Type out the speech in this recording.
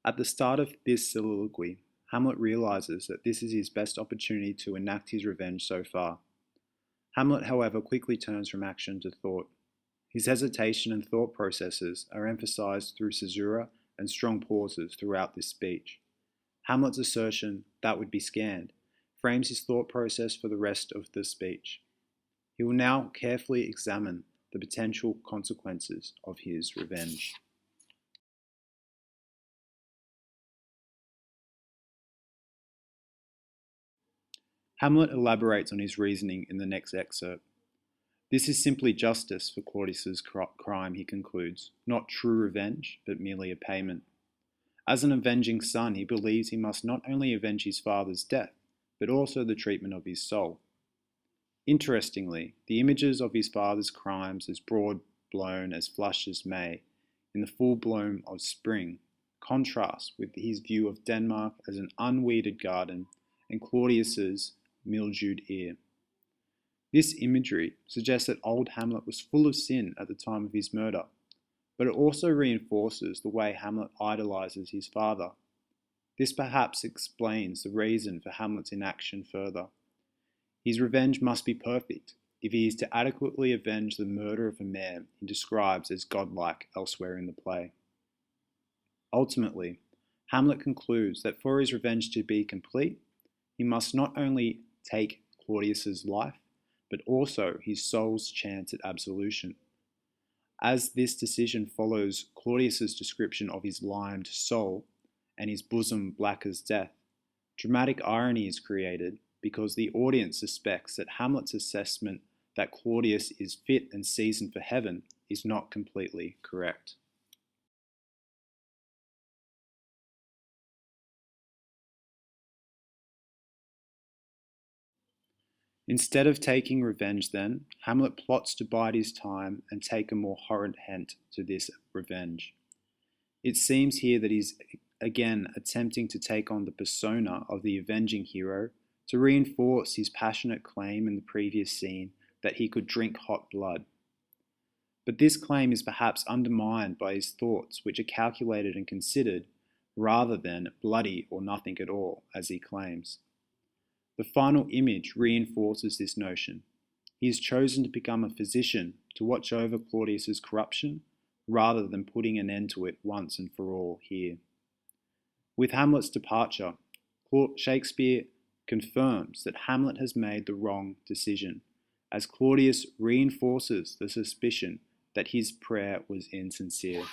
At the start of this soliloquy, Hamlet realizes that this is his best opportunity to enact his revenge so far. Hamlet, however, quickly turns from action to thought. His hesitation and thought processes are emphasized through caesura and strong pauses throughout this speech. Hamlet's assertion, "that would be scanned," frames his thought process for the rest of the speech. He will now carefully examine the potential consequences of his revenge. Hamlet elaborates on his reasoning in the next excerpt. This is simply justice for Claudius's crime, he concludes, not true revenge, but merely a payment. As an avenging son, he believes he must not only avenge his father's death, but also the treatment of his soul. Interestingly, the images of his father's crimes, as broad-blown as flush as May, in the full bloom of spring, contrast with his view of Denmark as an unweeded garden and Claudius's mildewed ear. This imagery suggests that old Hamlet was full of sin at the time of his murder, but it also reinforces the way Hamlet idolizes his father. This perhaps explains the reason for Hamlet's inaction further. His revenge must be perfect if he is to adequately avenge the murder of a man he describes as godlike elsewhere in the play. Ultimately, Hamlet concludes that for his revenge to be complete, he must not only take Claudius's life, but also his soul's chance at absolution. As this decision follows Claudius's description of his limed soul and his bosom black as death, dramatic irony is created because the audience suspects that Hamlet's assessment that Claudius is fit and seasoned for heaven is not completely correct. Instead of taking revenge then, Hamlet plots to bide his time and take a more horrid hint to this revenge. It seems here that he's again attempting to take on the persona of the avenging hero to reinforce his passionate claim in the previous scene that he could drink hot blood. But this claim is perhaps undermined by his thoughts, which are calculated and considered, rather than bloody or nothing at all, as he claims. The final image reinforces this notion. He has chosen to become a physician to watch over Claudius's corruption, rather than putting an end to it once and for all here. With Hamlet's departure, Shakespeare confirms that Hamlet has made the wrong decision, as Claudius reinforces the suspicion that his prayer was insincere.